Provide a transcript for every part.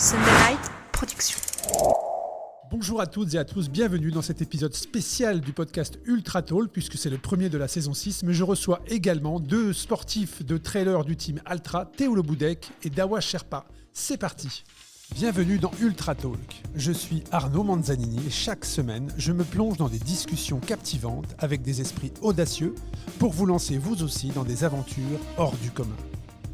Sunday Night Production. Bonjour à toutes et à tous, bienvenue dans cet épisode spécial du podcast Ultra Talk, puisque c'est le premier de la saison 6, mais je reçois également deux sportifs de trailer du team Altra, Théo Le Boudec et Dawa Sherpa. C'est parti. Bienvenue dans Ultra Talk. Je suis Arnaud Manzanini et chaque semaine, je me plonge dans des discussions captivantes avec des esprits audacieux pour vous lancer vous aussi dans des aventures hors du commun.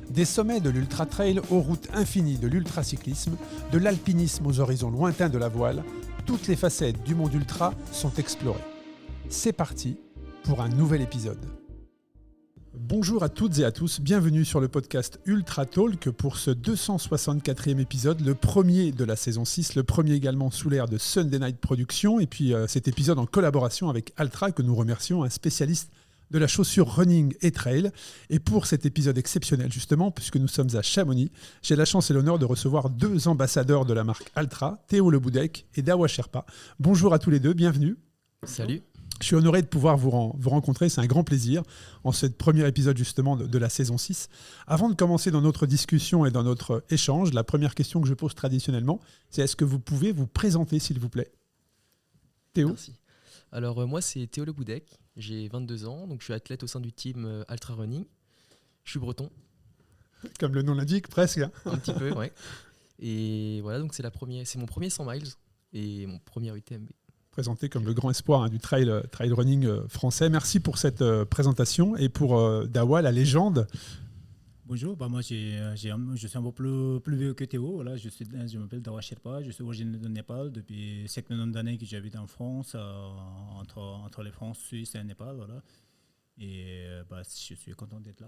Des sommets de l'ultra-trail aux routes infinies de l'ultracyclisme, de l'alpinisme aux horizons lointains de la voile, toutes les facettes du monde ultra sont explorées. C'est parti pour un nouvel épisode. Bonjour à toutes et à tous, bienvenue sur le podcast Ultra Talk pour ce 264e épisode, le premier de la saison 6, le premier également sous l'ère de Sunday Night Production, et puis cet épisode en collaboration avec Altra que nous remercions, un spécialiste de la chaussure running et trail. Et pour cet épisode exceptionnel justement, puisque nous sommes à Chamonix, j'ai la chance et l'honneur de recevoir deux ambassadeurs de la marque Altra, Théo Le Boudec et Dawa Sherpa. Bonjour à tous les deux, bienvenue. Salut. Je suis honoré de pouvoir vous rencontrer, c'est un grand plaisir en ce premier épisode justement de la saison 6. Avant de commencer dans notre discussion et dans notre échange, la première question que je pose traditionnellement, c'est est-ce que vous pouvez vous présenter s'il vous plaît ? Théo ? Merci. Alors moi c'est Théo Le Boudec, j'ai 22 ans, donc je suis athlète au sein du team Altra Running. Je suis breton. Comme le nom l'indique, presque. Un petit peu, ouais. Et voilà, donc c'est mon premier 100 miles et mon premier UTMB. Présenté comme le grand espoir du trail running français. Merci pour cette présentation. Et pour Dawa, la légende. Bonjour, moi je suis un peu plus vieux que Théo. Voilà, je m'appelle Dawa Sherpa, je suis originaire de Népal depuis un certain nombre d'années que j'habite en France, entre les France, Suisse et Népal. Voilà. Et je suis content d'être là.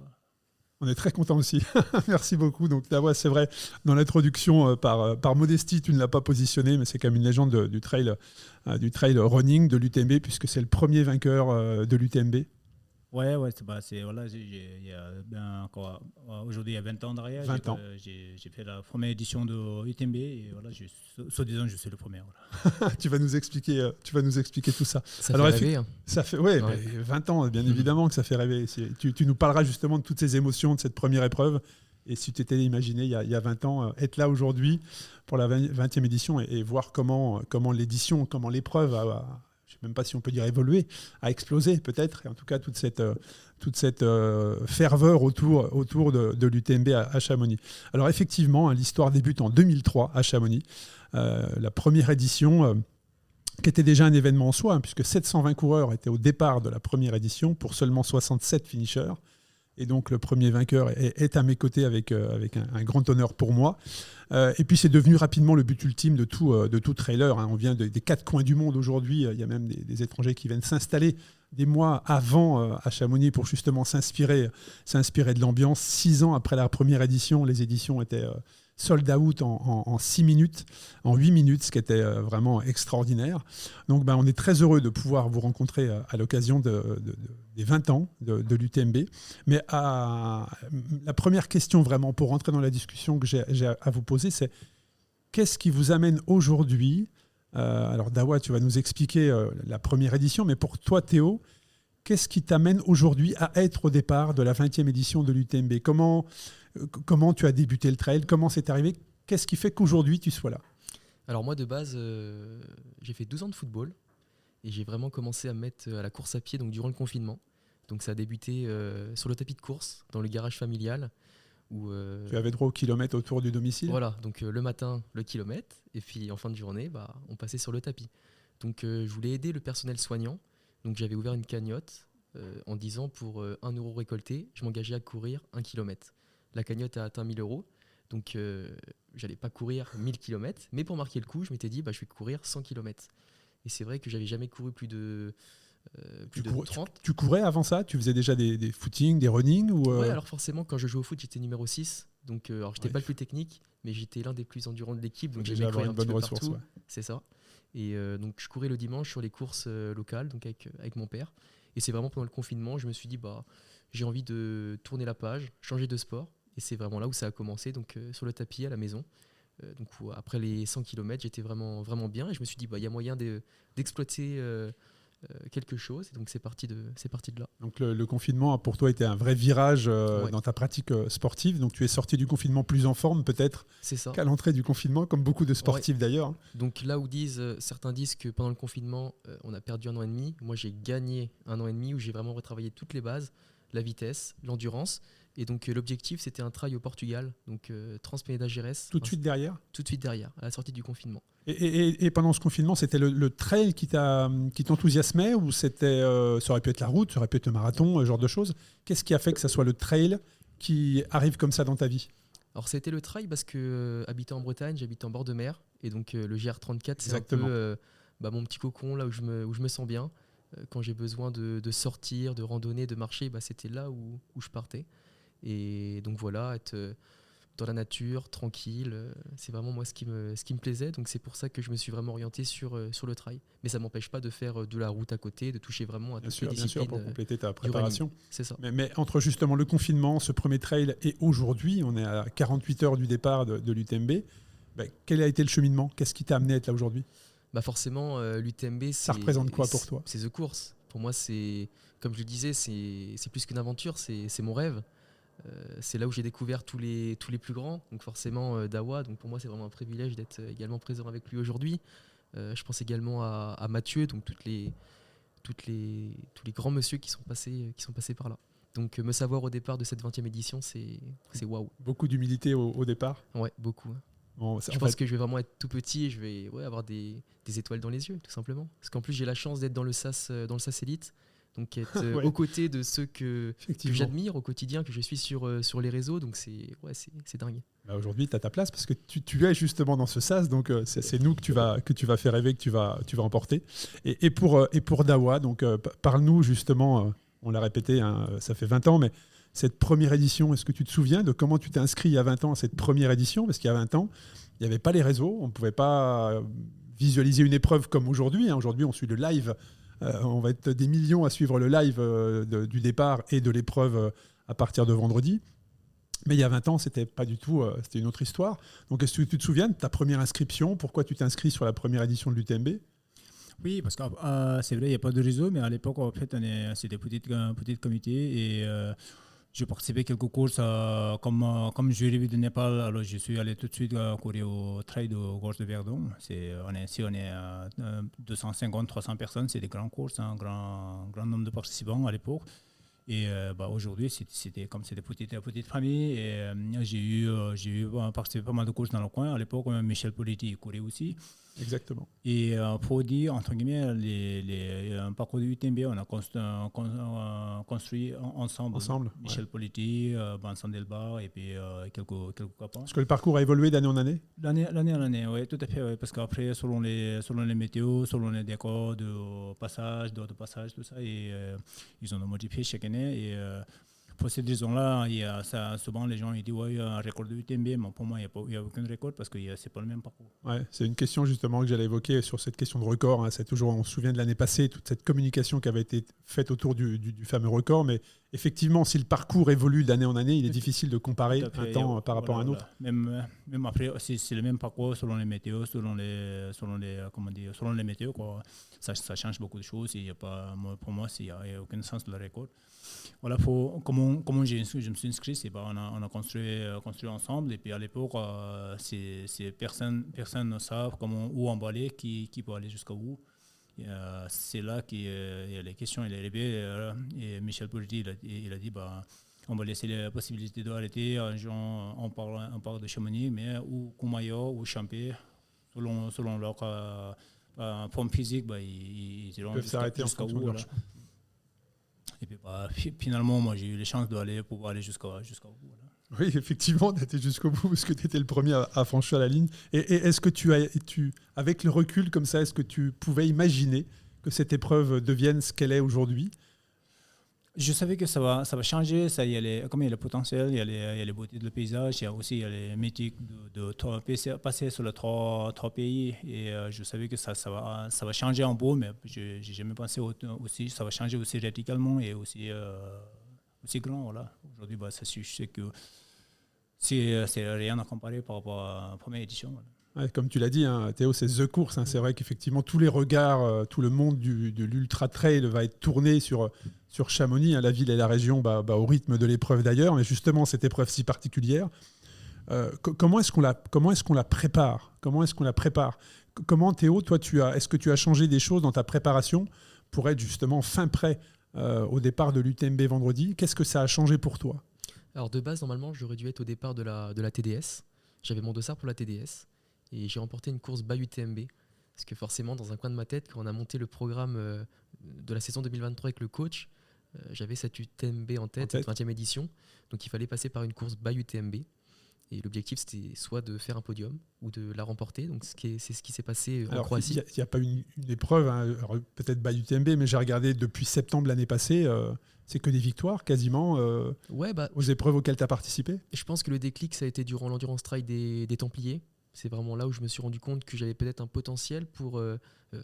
On est très content aussi. Merci beaucoup. Donc Dawa, c'est vrai, dans l'introduction, par modestie, tu ne l'as pas positionné, mais c'est quand même une légende du trail running, de l'UTMB, puisque c'est le premier vainqueur de l'UTMB. Ouais, voilà, aujourd'hui, il y a 20 ans derrière, 20 ans. J'ai fait la première édition de UTMB et voilà, soi-disant, je suis le premier. Voilà. Tu vas nous expliquer tout ça. Ça fait rêver. Hein. Ça fait, ouais. Mais 20 ans, bien évidemment que ça fait rêver. Tu nous parleras justement de toutes ces émotions de cette première épreuve. Et si tu t'étais imaginé il y a 20 ans, être là aujourd'hui pour la 20e édition et voir comment l'édition, comment l'épreuve je ne sais même pas si on peut dire évoluer, a explosé peut-être. Et en tout cas, toute cette ferveur autour de l'UTMB à Chamonix. Alors effectivement, l'histoire débute en 2003 à Chamonix. La première édition qui était déjà un événement en soi, puisque 720 coureurs étaient au départ de la première édition pour seulement 67 finishers. Et donc le premier vainqueur est à mes côtés avec un grand honneur pour moi. Et puis c'est devenu rapidement le but ultime de tout trailer. On vient des quatre coins du monde aujourd'hui. Il y a même des étrangers qui viennent s'installer des mois avant à Chamonix pour justement s'inspirer de l'ambiance. 6 ans après la première édition, les éditions étaient sold out en 6 minutes, en 8 minutes, ce qui était vraiment extraordinaire. Donc on est très heureux de pouvoir vous rencontrer à l'occasion des 20 ans de l'UTMB. Mais la première question vraiment pour rentrer dans la discussion que j'ai à vous poser, c'est qu'est-ce qui vous amène aujourd'hui alors Dawa, tu vas nous expliquer la première édition, mais pour toi Théo, qu'est-ce qui t'amène aujourd'hui à être au départ de la 20e édition de l'UTMB ? Comment tu as débuté le trail ? Comment c'est arrivé ? Qu'est-ce qui fait qu'aujourd'hui tu sois là ? Alors moi de base, j'ai fait 12 ans de football et j'ai vraiment commencé à me mettre à la course à pied donc durant le confinement. Donc ça a débuté sur le tapis de course, dans le garage familial. Où, tu avais droit au kilomètre autour du domicile ? Voilà, donc le matin le kilomètre et puis en fin de journée, on passait sur le tapis. Donc je voulais aider le personnel soignant. Donc j'avais ouvert une cagnotte en disant pour 1 euro récolté, je m'engageais à courir 1 kilomètre. La cagnotte a atteint 1 000 euros, donc j'allais pas courir 1000 km, mais pour marquer le coup, je m'étais dit je vais courir 100 km. Et c'est vrai que j'avais jamais couru plus de 30. Tu courais avant ça ? Tu faisais déjà des footings, des running ou Ouais, alors forcément, quand je jouais au foot, j'étais numéro 6. Donc, alors, j'étais pas le plus technique, mais j'étais l'un des plus endurants de l'équipe. Donc, j'aimais courir un petit peu partout. Ouais. C'est ça. Et donc, je courais le dimanche sur les courses locales donc avec mon père. Et c'est vraiment pendant le confinement, je me suis dit, j'ai envie de tourner la page, changer de sport. Et c'est vraiment là où ça a commencé, donc sur le tapis à la maison. Donc, après les 100 km, j'étais vraiment, vraiment bien. Et je me suis dit, il y a moyen d'exploiter quelque chose. Et donc c'est parti de là. Donc le confinement pour toi était un vrai virage Ouais. dans ta pratique sportive. Donc tu es sorti du confinement plus en forme peut-être C'est ça. qu'à l'entrée du confinement, comme beaucoup de sportifs d'ailleurs. Donc là où certains disent que pendant le confinement, on a perdu 1 an et demi, moi j'ai gagné 1 an et demi où j'ai vraiment retravaillé toutes les bases, la vitesse, l'endurance. Et donc l'objectif c'était un trail au Portugal, donc Transpénéda Gerês, Tout de suite derrière. tout de suite derrière, à la sortie du confinement. Et pendant ce confinement, c'était le trail qui t'enthousiasmait ou c'était, ça aurait pu être la route, ça aurait pu être le marathon, ce genre de choses. Qu'est-ce qui a fait que ça soit le trail qui arrive comme ça dans ta vie? Alors c'était le trail parce que habitant en Bretagne, j'habite en bord de mer et donc le GR34 c'est un Exactement. peu mon petit cocon là où je me sens bien. Quand j'ai besoin de sortir, de randonner, de marcher, c'était là où je partais. Et donc voilà, être dans la nature, tranquille, c'est vraiment moi ce qui me plaisait. Donc c'est pour ça que je me suis vraiment orienté sur le trail. Mais ça ne m'empêche pas de faire de la route à côté, de toucher vraiment à toutes les Bien sûr, disciplines. pour compléter ta du préparation. running. C'est ça. Mais entre justement le confinement, ce premier trail et aujourd'hui, on est à 48 heures du départ de l'UTMB. Quel a été le cheminement? Qu'est-ce qui t'a amené à être là aujourd'hui? Forcément, l'UTMB, Ça représente quoi pour toi? C'est The Course. Pour moi, comme je le disais, c'est plus qu'une aventure, c'est mon rêve. C'est là où j'ai découvert tous les plus grands, donc forcément Dawa. Donc pour moi, c'est vraiment un privilège d'être également présent avec lui aujourd'hui. Je pense également à Mathieu, donc tous les grands monsieur qui sont passés par là. Donc me savoir au départ de cette 20e édition, c'est waouh. Beaucoup d'humilité au départ. Ouais, beaucoup. Bon, Je pense que je vais vraiment être tout petit et je vais avoir des étoiles dans les yeux, tout simplement. Parce qu'en plus, j'ai la chance d'être dans le SAS Elite, donc être Ouais. aux côtés de ceux que Effectivement. j'admire au quotidien, que je suis sur les réseaux. Donc c'est dingue. Aujourd'hui, tu as ta place parce que tu es justement dans ce SAS, donc c'est nous que tu vas faire rêver, que tu vas emporter. Et pour Dawa, donc parle-nous justement, on l'a répété, hein, ça fait 20 ans, mais cette première édition, est-ce que tu te souviens de comment tu t'es inscrit il y a 20 ans à cette première édition? Parce qu'il y a 20 ans, il n'y avait pas les réseaux, on ne pouvait pas visualiser une épreuve comme aujourd'hui. Aujourd'hui, on suit le live. On va être des millions à suivre le live du départ et de l'épreuve à partir de vendredi. Mais il y a 20 ans, c'était pas du tout, c'était une autre histoire. Donc, est-ce que tu te souviens de ta première inscription? Pourquoi tu t'es inscrit sur la première édition de l'UTMB? Oui, parce que c'est vrai, il n'y a pas de réseau, mais à l'époque, en fait, c'était petit comité et je participais à quelques courses. Comme je suis arrivé de Népal, alors je suis allé tout de suite courir au trail de Gorge de Verdon. On est 250-300 personnes, c'est des grandes courses, un grand nombre de participants à l'époque. Et aujourd'hui, c'était comme c'était petite famille. Et j'ai eu participé à pas mal de courses dans le coin. À l'époque, Michel Politi courait aussi. Exactement. Et pour dire, entre guillemets, un parcours de UTMB, on a construit ensemble. Michel Politi, Vincent Delbar et puis quelques copains. Est-ce que le parcours a évolué d'année en année? L'année en année, oui, tout à fait. Ouais, parce qu'après, selon les météos, selon les décors de passage, d'heures de passage, tout ça, et ils ont modifié chaque année. Et pour cette raison-là, souvent les gens ils disent ouais, il y a un record de UTMB, mais pour moi, il n'y a aucun record parce que c'est pas le même parcours. Ouais, c'est une question justement que j'allais évoquer sur cette question de record. Hein. On se souvient de l'année passée, toute cette communication qui avait été faite autour du fameux record. Mais effectivement, si le parcours évolue d'année en année, il est difficile de comparer un temps par rapport à un autre. Même après, c'est le même parcours selon les météos, selon les météos. Quoi. Ça change beaucoup de choses. Pour moi, il n'y a aucun sens de le record. Voilà, comment je me suis inscrit, on a construit ensemble. Et puis à l'époque, personne ne savent où emballer, qui peut aller jusqu'à où. C'est là que les questions sont arrivées. Et Michel Politi, il a dit on va laisser la possibilité d'arrêter. On parle de Chamonix, mais ou Courmayeur ou Champé, selon leur forme physique, ils iront peuvent s'arrêter jusqu'à en fonction où. de leur Voilà. Et puis finalement, moi j'ai eu les chances de pouvoir aller jusqu'au bout. Voilà. Oui, effectivement, tu étais jusqu'au bout parce que tu étais le premier à franchir la ligne. Et est-ce que avec le recul comme ça, est-ce que tu pouvais imaginer que cette épreuve devienne ce qu'elle est aujourd'hui? Je savais que ça va changer. Comme il y a le potentiel, il y a les beautés du paysage, il y a aussi les mythiques de passer sur les trois pays. Et je savais que ça va changer en beau, mais je n'ai jamais pensé aussi ça va changer aussi radicalement et aussi grand. Voilà. Aujourd'hui, je sais que c'est rien à comparer par rapport à la première édition. Voilà. Ouais, comme tu l'as dit, hein, Théo, c'est The Course. Hein. C'est vrai qu'effectivement, tous les regards, tout le monde de l'Ultra Trail va être tourné sur Chamonix, hein, la ville et la région, au rythme de l'épreuve d'ailleurs. Mais justement, cette épreuve si particulière, comment est-ce qu'on la prépare? Comment, Théo, toi, est-ce que tu as changé des choses dans ta préparation pour être justement fin prêt au départ de l'UTMB vendredi? Qu'est-ce que ça a changé pour toi? Alors de base, normalement, j'aurais dû être au départ de la TDS. J'avais mon dossard pour la TDS et j'ai remporté une course by UTMB. Parce que forcément, dans un coin de ma tête, quand on a monté le programme de la saison 2023 avec le coach, j'avais cette UTMB en tête, cette 20e édition. Donc il fallait passer par une course by UTMB. Et l'objectif, c'était soit de faire un podium ou de la remporter. Donc c'est ce qui s'est passé en Croatie. Il n'y a pas une épreuve, hein, peut-être by UTMB, mais j'ai regardé depuis septembre l'année passée, c'est que des victoires quasiment aux épreuves auxquelles tu as participé. Je pense que le déclic, ça a été durant l'Endurance Trail des Templiers. C'est vraiment là où je me suis rendu compte que j'avais peut-être un potentiel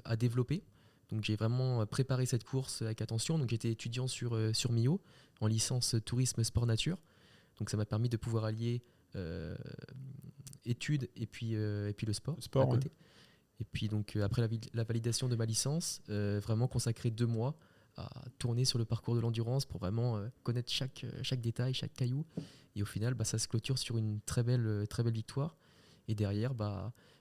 à développer. Donc j'ai vraiment préparé cette course avec attention. Donc j'étais étudiant sur Millau, en licence tourisme sport nature. Donc ça m'a permis de pouvoir allier études et puis le sport à côté. Ouais. Et puis donc après la validation de ma licence, vraiment consacrer 2 mois à tourner sur le parcours de l'endurance pour vraiment connaître chaque détail, chaque caillou. Et au final, ça se clôture sur une très belle victoire. Et derrière,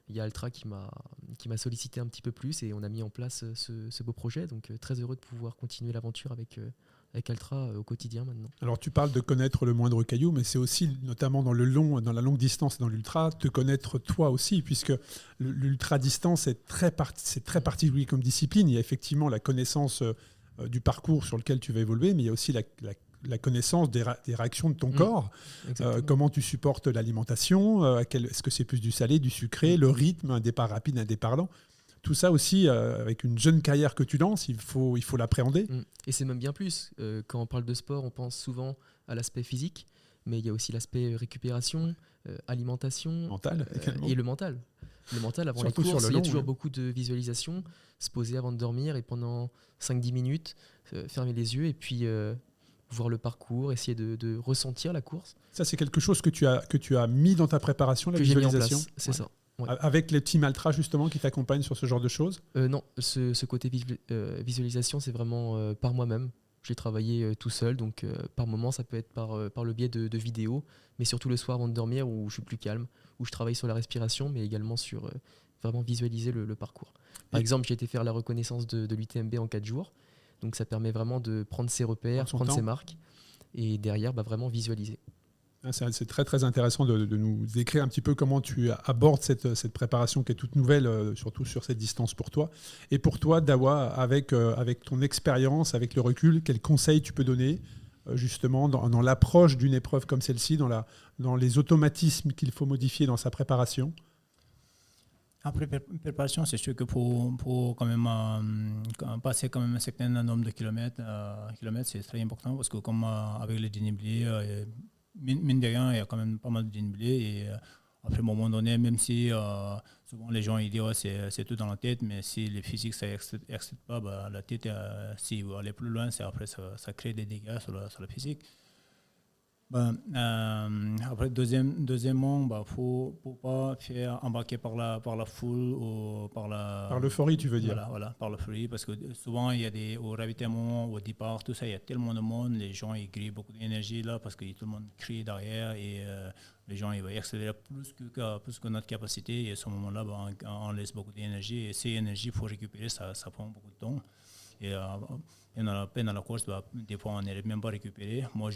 il y a Altra qui m'a sollicité un petit peu plus et on a mis en place ce beau projet. Donc très heureux de pouvoir continuer l'aventure avec Altra au quotidien maintenant. Alors tu parles de connaître le moindre caillou, mais c'est aussi notamment dans la longue distance et dans l'ultra, te connaître toi aussi, puisque l'ultra distance c'est très particulier comme discipline. Il y a effectivement la connaissance du parcours sur lequel tu vas évoluer, mais il y a aussi la connaissance des réactions de ton corps. Comment tu supportes l'alimentation, est-ce que c'est plus du salé, du sucré, le rythme, un départ rapide, un départ lent. Tout ça aussi, avec une jeune carrière que tu lances, il faut l'appréhender. Et c'est même bien plus. Quand on parle de sport, on pense souvent à l'aspect physique, mais il y a aussi l'aspect récupération, alimentation mental, et le mental. Le mental, avant surtout les courses, il y a toujours beaucoup de visualisation, se poser avant de dormir et pendant 5-10 minutes, fermer les yeux et puis voir le parcours, essayer de ressentir la course. Ça, c'est quelque chose que tu as mis dans ta préparation, la visualisation. C'est ça. Ouais. Avec les teams Altra justement qui t'accompagnent sur ce genre de choses? Non, ce côté visualisation, c'est vraiment par moi-même. J'ai travaillé tout seul, donc par moment, ça peut être par le biais de vidéos, mais surtout le soir avant de dormir où je suis plus calme, où je travaille sur la respiration, mais également sur vraiment visualiser le parcours. Par exemple, j'ai été faire la reconnaissance de l'UTMB en 4 jours, donc ça permet vraiment de prendre ses repères, prendre ses marques, et derrière, vraiment visualiser. C'est très très intéressant de nous décrire un petit peu comment tu abordes cette préparation qui est toute nouvelle, surtout sur cette distance pour toi. Et pour toi, Dawa, avec ton expérience, avec le recul, quels conseils tu peux donner justement dans l'approche d'une épreuve comme celle-ci, dans les automatismes qu'il faut modifier dans sa préparation? Après préparation, c'est sûr que pour quand même passer quand même un certain nombre de kilomètres, c'est très important parce que comme avec le dénivelé, mine de rien, il y a quand même pas mal de dénivelé et après, à un moment donné, même si souvent les gens ils disent c'est tout dans la tête, mais si le physique ça n'excède pas, la tête, si vous allez plus loin, après ça crée des dégâts sur le physique. Après, deuxièmement, faut pas faire embarquer par la foule ou par l'euphorie, tu veux dire? Voilà, par l'euphorie, parce que souvent il y a au ravitaillement, au départ, tout ça, il y a tellement de monde, les gens ils grillent beaucoup d'énergie là parce que tout le monde crie derrière et les gens ils vont accélérer plus que notre capacité et à ce moment-là, on laisse beaucoup d'énergie et ces énergies, il faut récupérer, ça prend beaucoup de temps et on a la peine à la course, des fois on n'arrive même pas à récupérer. Moi,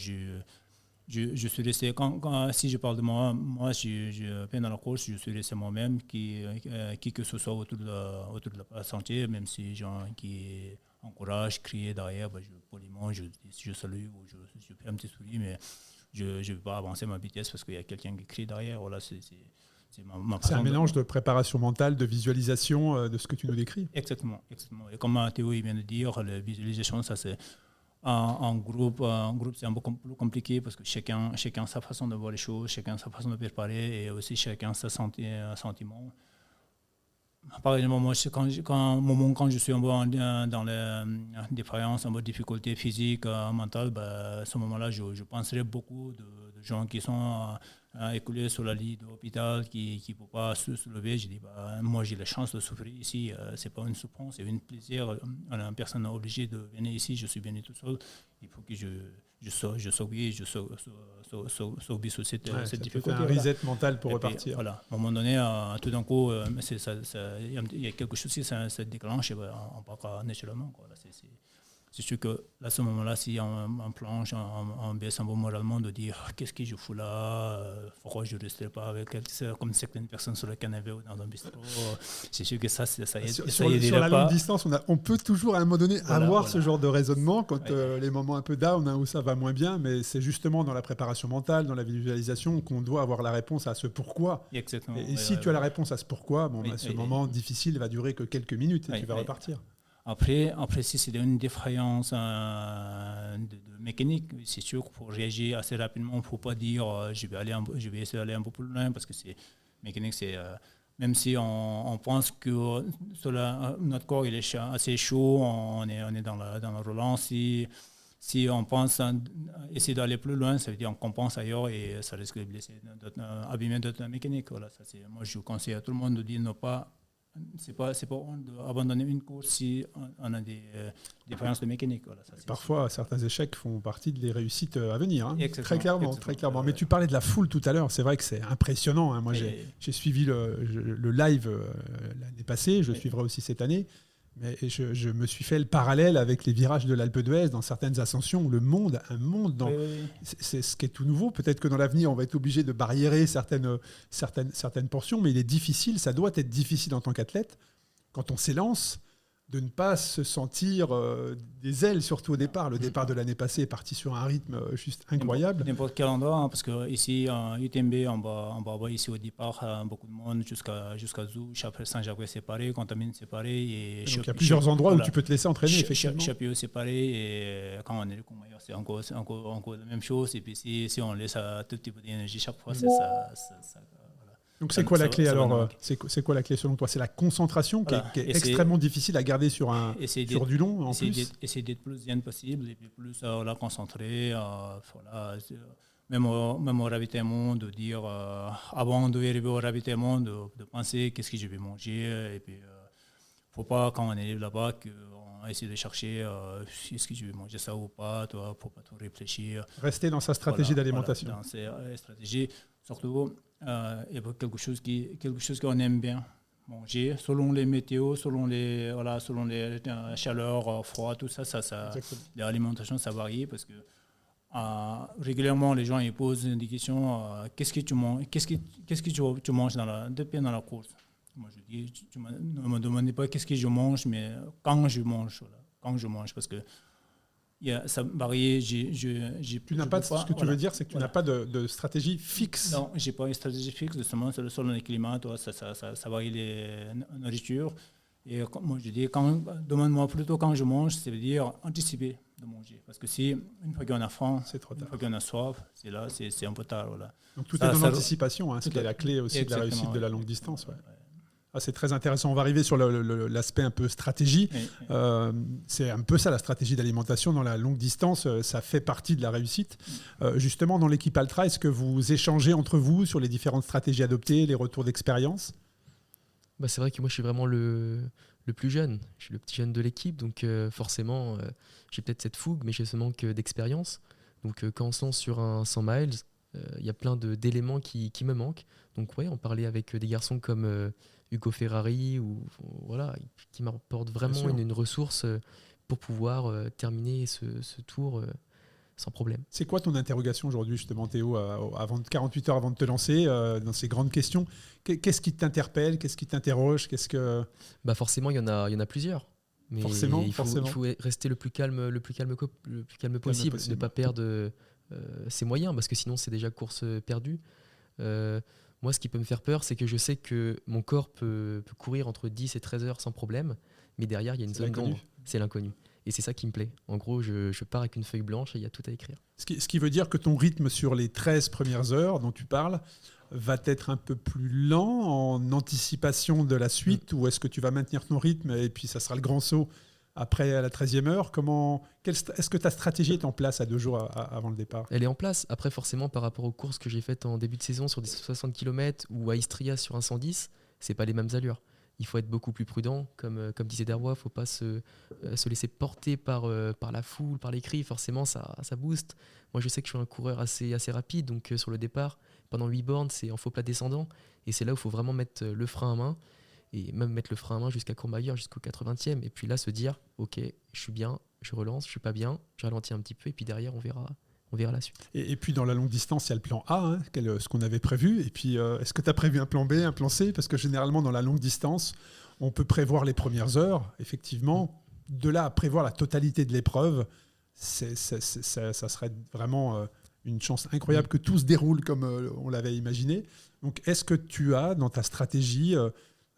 je suis resté, si je parle de moi, pendant la course, je suis resté moi-même, qui que ce soit autour de la sentier, même si les gens qui encouragent, crient derrière, poliment, je salue ou je fais un petit sourire, mais je ne vais pas avancer ma vitesse parce qu'il y a quelqu'un qui crie derrière. Voilà, c'est un mélange de préparation mentale, de visualisation de ce que tu nous décris. Exactement. Et comme Théo vient de dire, la visualisation, ça c'est... En groupe, c'est un peu plus compliqué parce que chacun a sa façon de voir les choses, chacun a sa façon de préparer et aussi chacun a ses sentiments. Par exemple, moi, quand je suis un peu dans les défaillances, un peu de difficultés physiques, mentales, à ce moment-là, je penserai beaucoup de gens qui sont écoulé sur la lit de l'hôpital qui ne peut pas se lever. J'ai dit, moi j'ai la chance de souffrir ici, ce n'est pas une souffrance, c'est un plaisir. Personne n'est obligé de venir ici, je suis venu tout seul. Il faut que je sauve sur cette difficulté. Un reset mental pour repartir. Voilà. À un moment donné, tout d'un coup, il y a quelque chose qui se déclenche, on part naturellement. C'est sûr que là, à ce moment-là, si on plonge, on baisse un peu moralement de dire qu'est-ce que je fous là, pourquoi je ne resterai pas avec elle, comme certaines personnes sur le canapé ou dans un bistrot. C'est sûr que ça aide. Sur la longue distance, on peut toujours à un moment donné avoir ce genre de raisonnement quand les moments un peu down, où ça va moins bien, mais c'est justement dans la préparation mentale, dans la visualisation qu'on doit avoir la réponse à ce pourquoi. Exactement. Et si tu as la réponse à ce pourquoi, ce moment difficile va durer que quelques minutes et tu vas repartir. Après, si c'est une défaillance de mécanique, c'est sûr que pour réagir assez rapidement, il ne faut pas dire je vais essayer d'aller un peu plus loin parce que c'est mécanique, même si on pense que notre corps il est assez chaud, on est dans la relance. Si on pense essayer d'aller plus loin, ça veut dire qu'on compense ailleurs et ça risque de blesser, abîmer notre mécanique. Voilà, moi, je conseille à tout le monde de dire ne pas. C'est pas abandonner une course si on a des différences de mécanique. Voilà, parfois, certains échecs font partie des réussites à venir. Très clairement. Mais tu Ouais. parlais de la foule tout à l'heure. C'est vrai que c'est impressionnant. Moi, j'ai suivi le live l'année passée. Je suivrai aussi cette année. Mais je me suis fait le parallèle avec les virages de l'Alpe d'Huez dans certaines ascensions où un monde c'est ce qui est tout nouveau. Peut-être que dans l'avenir, on va être obligé de barriérer certaines portions, mais il est difficile, ça doit être difficile en tant qu'athlète, quand on s'élance, de ne pas se sentir des ailes, surtout au départ. Le départ de l'année passée est parti sur un rythme juste incroyable. N'importe quel endroit, parce qu'ici, en UTMB, on va avoir ici au départ beaucoup de monde jusqu'à Zou, après Saint-Jacques séparé, Contamine séparé. Et donc il y a plusieurs endroits où tu peux te laisser entraîner, effectivement. Chapiot séparé, et quand on est le Courmayeur, c'est encore la même chose. Et puis si on laisse un tout petit peu d'énergie chaque fois, c'est ça. Donc c'est quoi la clé alors c'est quoi la clé selon toi? C'est la concentration qui est extrêmement difficile à garder sur du long en plus. Essayer d'être plus zen possible et puis plus concentré. Même au ravitaillement, de dire avant d'arriver au ravitaillement, de penser qu'est-ce que je vais manger. Et puis faut pas quand on arrive là-bas qu'on essaie de chercher est-ce que je vais manger ça ou pas. Faut pas tout réfléchir. Rester dans sa stratégie d'alimentation. Dans ses stratégies, surtout. Il y a quelque chose qu'on aime bien manger selon les météos, selon les chaleurs, froid, tout ça l'alimentation ça varie parce que régulièrement les gens ils posent des questions qu'est-ce que tu manges, qu'est-ce que tu manges dans la course. Moi je dis ne me demandez pas qu'est-ce que je mange, mais quand je mange parce que ça varie. Tu n'as pas, ce que tu veux dire, c'est que tu n'as pas de stratégie fixe. Non, je n'ai pas une stratégie fixe, justement, selon les climats, ça varie les nourritures. Et moi, je dis, demande-moi plutôt quand je mange, ça veut dire anticiper de manger. Parce que une fois qu'on a faim, c'est trop tard. Une fois qu'on a soif, c'est un peu tard. Voilà. Donc tout est dans l'anticipation, ce qui est la clé aussi de la réussite de la longue distance. Ouais. C'est très intéressant. On va arriver sur l'aspect un peu stratégie. C'est un peu ça la stratégie d'alimentation dans la longue distance. Ça fait partie de la réussite. Justement, dans l'équipe Altra, est-ce que vous échangez entre vous sur les différentes stratégies adoptées, les retours d'expérience? C'est vrai que moi, je suis vraiment le plus jeune. Je suis le petit jeune de l'équipe. Donc forcément, j'ai peut-être cette fougue, mais j'ai ce manque d'expérience. Donc quand on se lance sur un 100 miles, il y a plein d'éléments qui me manquent. Donc on parlait avec des garçons comme Hugo Ferrari, qui m'apporte vraiment une ressource pour pouvoir terminer ce tour sans problème. C'est quoi ton interrogation aujourd'hui, justement, Théo, 48 heures avant de te lancer, dans ces grandes questions? Qu'est-ce qui t'interpelle? Qu'est-ce qui t'interroge? Forcément, il y en a plusieurs. Mais il faut rester le plus calme possible, ne pas perdre ses moyens, parce que sinon, c'est déjà course perdue. Moi, ce qui peut me faire peur, c'est que je sais que mon corps peut courir entre 10 et 13 heures sans problème, mais derrière, il y a une zone d'ombre. C'est l'inconnu. Et c'est ça qui me plaît. En gros, je pars avec une feuille blanche et il y a tout à écrire. Ce qui veut dire que ton rythme sur les 13 premières heures dont tu parles va être un peu plus lent en anticipation de la suite, ou est-ce que tu vas maintenir ton rythme et puis ça sera le grand saut après à la 13e heure. Est-ce que ta stratégie est en place à 2 jours avant le départ? Elle est en place. Après, forcément, par rapport aux courses que j'ai faites en début de saison sur des 60 km ou à Istria sur un 110, c'est pas les mêmes allures. Il faut être beaucoup plus prudent. Comme disait Darrois, il ne faut pas se laisser porter par la foule, par les cris. Forcément, ça booste. Moi, je sais que je suis un coureur assez rapide. Donc, sur le départ, pendant 8 bornes, c'est en faux plat descendant. Et c'est là où il faut vraiment mettre le frein à main. Et même mettre le frein à main jusqu'à Courmayeur, jusqu'au 80e. Et puis là, se dire, OK, je suis bien, je relance, je suis pas bien, je ralentis un petit peu. Et puis derrière, on verra la suite. Et puis dans la longue distance, il y a le plan A, ce qu'on avait prévu. Et puis, est-ce que tu as prévu un plan B, un plan C? Parce que généralement, dans la longue distance, on peut prévoir les premières heures, effectivement. De là à prévoir la totalité de l'épreuve, ça serait vraiment une chance incroyable que tout se déroule comme on l'avait imaginé. Donc, est-ce que tu as dans ta stratégie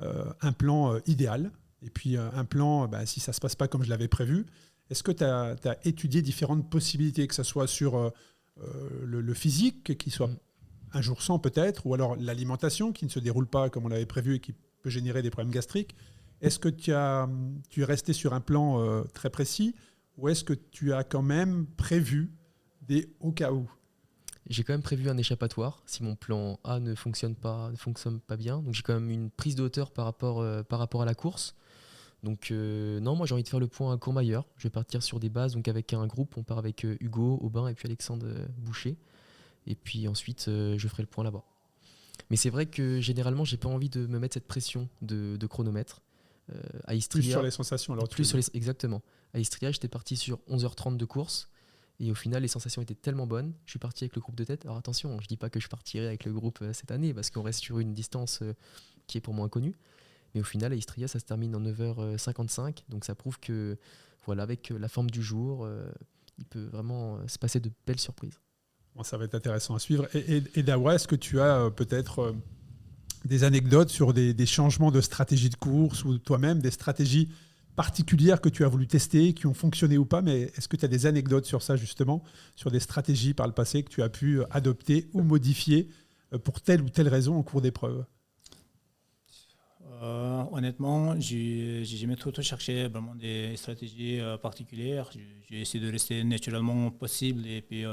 un plan idéal? Et puis, un plan, si ça ne se passe pas comme je l'avais prévu, est-ce que tu as étudié différentes possibilités, que ce soit sur le physique, qui soit un jour sans peut-être, ou alors l'alimentation qui ne se déroule pas comme on l'avait prévu et qui peut générer des problèmes gastriques? Est-ce que tu es resté sur un plan très précis, ou est-ce que tu as quand même prévu des au cas où? J'ai quand même prévu un échappatoire si mon plan A ne fonctionne pas bien. Donc j'ai quand même une prise de hauteur par rapport à la course. Donc non, moi j'ai envie de faire le point à Courmayeur. Je vais partir sur des bases, donc avec un groupe. On part avec Hugo, Aubin et puis Alexandre Boucher. Et puis ensuite, je ferai le point là-bas. Mais c'est vrai que généralement, j'ai pas envie de me mettre cette pression de chronomètre. À Istria, plus sur les sensations alors. Exactement. À Istria, j'étais parti sur 11h30 de course. Et au final, les sensations étaient tellement bonnes. Je suis parti avec le groupe de tête. Alors attention, je dis pas que je partirai avec le groupe cette année, parce qu'on reste sur une distance qui est pour moi inconnue. Mais au final, à Istria, ça se termine en 9h55. Donc ça prouve que, voilà, avec la forme du jour, il peut vraiment se passer de belles surprises. Bon, ça va être intéressant à suivre. Et Darrois, est-ce que tu as peut-être des anecdotes sur des changements de stratégie de course, ou toi-même des stratégies particulières que tu as voulu tester, qui ont fonctionné ou pas, mais est-ce que tu as des anecdotes sur ça justement, sur des stratégies par le passé que tu as pu adopter ou modifier pour telle ou telle raison en cours d'épreuve? Honnêtement, j'ai jamais trop cherché vraiment des stratégies particulières. J'ai essayé de rester naturellement possible et puis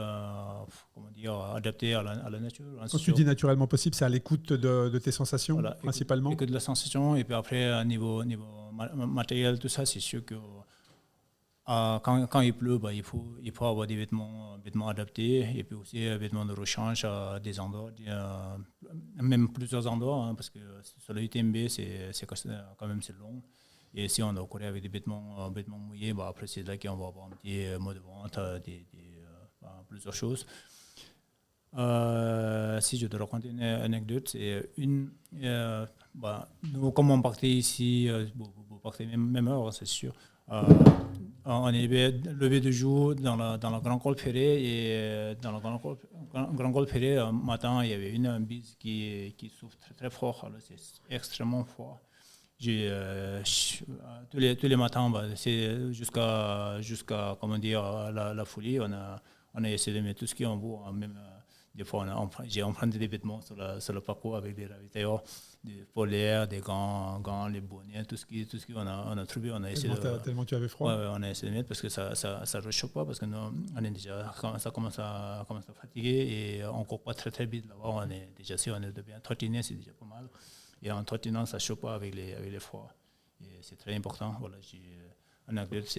adapté à la nature. Quand tu dis naturellement possible, c'est à l'écoute de tes sensations, voilà, principalement. Écoute de la sensation, et puis après niveau matériel, tout ça, c'est sûr que quand il pleut, il faut avoir des vêtements adaptés, et puis aussi des vêtements de rechange à des endroits, même plusieurs endroits, parce que sur le UTMB, c'est quand même long. Et si on doit courir avec des vêtements mouillés, après c'est là qu'on va avoir un petit mot de vente, plusieurs choses. Si je dois raconter une anecdote, c'est nous, comme on partait ici, vous partez même heure, c'est sûr. On est levé de jour dans le Grand Col Ferré, et dans le Grand Col Ferré, un matin, il y avait une bise qui souffle très, très fort. Alors c'est extrêmement fort. Tous les matins, c'est jusqu'à la folie, on a essayé de mettre tout ce qui est en bout, même. Des fois, j'ai emprunté des vêtements sur le parcours avec des ravitailleurs, des polaires, des gants, les bonnets, tout ce qu'on a trouvé. On a essayé tellement tu avais froid. Ouais, on a essayé de mettre parce que ça ne réchauffe pas, parce que nous, on est déjà, ça commence à fatiguer, et on ne court pas très très vite là-bas. On est bien trottiné, c'est déjà pas mal. Et en trottinant, ça ne chauffe pas avec les froids. Et c'est très important. Voilà,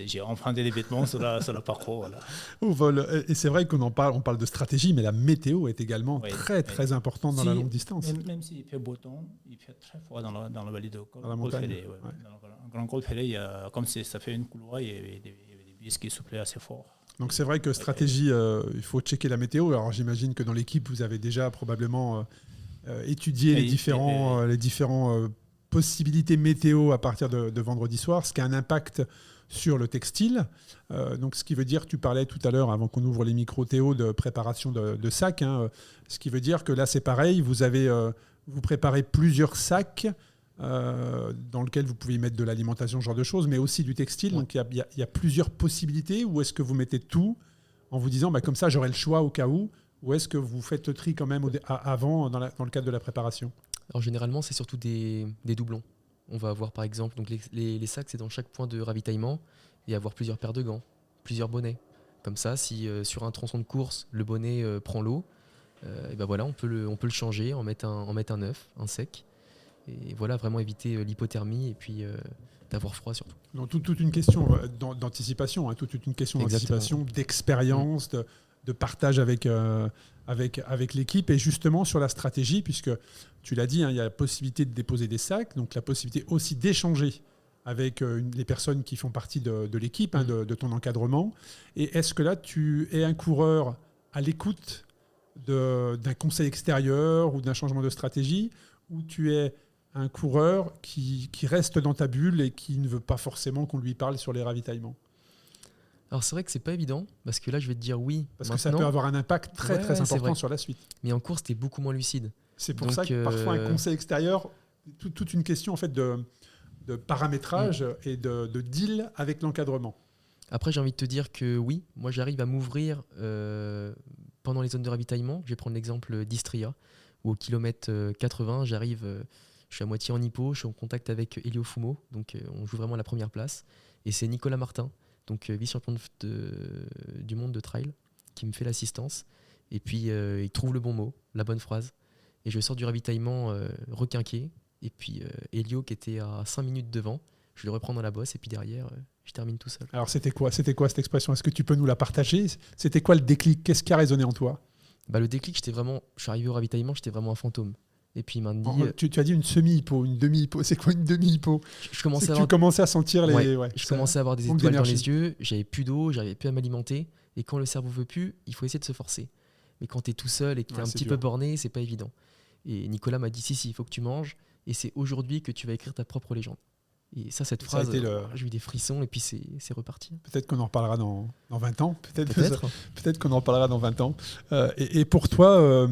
j'ai emprunté des vêtements sur le parcours. Voilà. Au vol. Et c'est vrai qu'on parle de stratégie, mais la météo est également très importante dans la longue distance. Même s'il fait beau temps, il fait très froid dans la vallée de Col Ferré. Dans le Grand Col Ferré, comme ça fait une couloir, il y avait des bises qui soufflaient assez fort. Donc c'est vrai que stratégie, il faut checker la météo. Alors j'imagine que dans l'équipe, vous avez déjà probablement étudié les différents possibilités météo à partir de vendredi soir, ce qui a un impact sur le textile. Donc, ce qui veut dire, tu parlais tout à l'heure, avant qu'on ouvre les micros, Théo, de préparation de sacs. Ce qui veut dire que là, c'est pareil, vous préparez plusieurs sacs dans lesquels vous pouvez mettre de l'alimentation, ce genre de choses, mais aussi du textile. Ouais. Donc, il y a plusieurs possibilités. Ou est-ce que vous mettez tout en vous disant, comme ça, j'aurai le choix au cas où? Ou est-ce que vous faites le tri quand même avant, dans le cadre de la préparation? Alors, généralement, c'est surtout des doublons. On va avoir par exemple, donc les sacs, c'est dans chaque point de ravitaillement. et avoir plusieurs paires de gants, plusieurs bonnets. Comme ça, si sur un tronçon de course, le bonnet prend l'eau, et ben voilà, on peut le changer, en mettre un neuf, un sec. Et voilà, vraiment éviter l'hypothermie et puis d'avoir froid surtout. Donc, toute une question d'anticipation, toute une question d'anticipation, d'expérience, de partage avec l'équipe et justement sur la stratégie, puisque tu l'as dit, il y a la possibilité de déposer des sacs, donc la possibilité aussi d'échanger avec les personnes qui font partie de l'équipe, de ton encadrement. Et est-ce que là, tu es un coureur à l'écoute d'un conseil extérieur ou d'un changement de stratégie, ou tu es un coureur qui reste dans ta bulle et qui ne veut pas forcément qu'on lui parle sur les ravitaillements? Alors c'est vrai que c'est pas évident, parce que là je vais te dire oui. Parce que ça peut avoir un impact très important sur la suite. Mais en course, tu es beaucoup moins lucide. C'est pour ça que parfois un conseil extérieur, toute une question en fait de paramétrage et de deal avec l'encadrement. Après, j'ai envie de te dire que oui, moi j'arrive à m'ouvrir pendant les zones de ravitaillement. Je vais prendre l'exemple d'Istria, où au kilomètre 80, je suis à moitié en hippo, je suis en contact avec Elio Fumo, donc on joue vraiment à la première place. Et c'est Nicolas Martin, donc vice-champion du monde de trail, qui me fait l'assistance. Et puis il trouve le bon mot, la bonne phrase. Et je sors du ravitaillement requinqué. Et puis Elio, qui était à 5 minutes devant, je le reprends dans la bosse. Et puis derrière, je termine tout seul. Alors c'était quoi cette expression? Est-ce que tu peux nous la partager? C'était quoi le déclic? Qu'est-ce qui a résonné en toi? Le déclic, je suis arrivé au ravitaillement, j'étais vraiment un fantôme. Et puis il m'a dit... Tu as dit une semi-hippo, une demi-hippo. C'est quoi une demi-hippo? Tu commençais à sentir les... je commençais à avoir des étoiles dans les yeux, j'avais plus d'eau, j'arrivais plus à m'alimenter. Et quand le cerveau veut plus, il faut essayer de se forcer. Mais quand tu es tout seul et que tu es un petit peu borné, c'est pas évident. Et Nicolas m'a dit si, il faut que tu manges. Et c'est aujourd'hui que tu vas écrire ta propre légende. Et cette phrase, j'ai eu des frissons et puis c'est reparti. Peut-être qu'on en reparlera dans 20 ans. Peut-être qu'on en reparlera dans 20 ans. Et pour toi,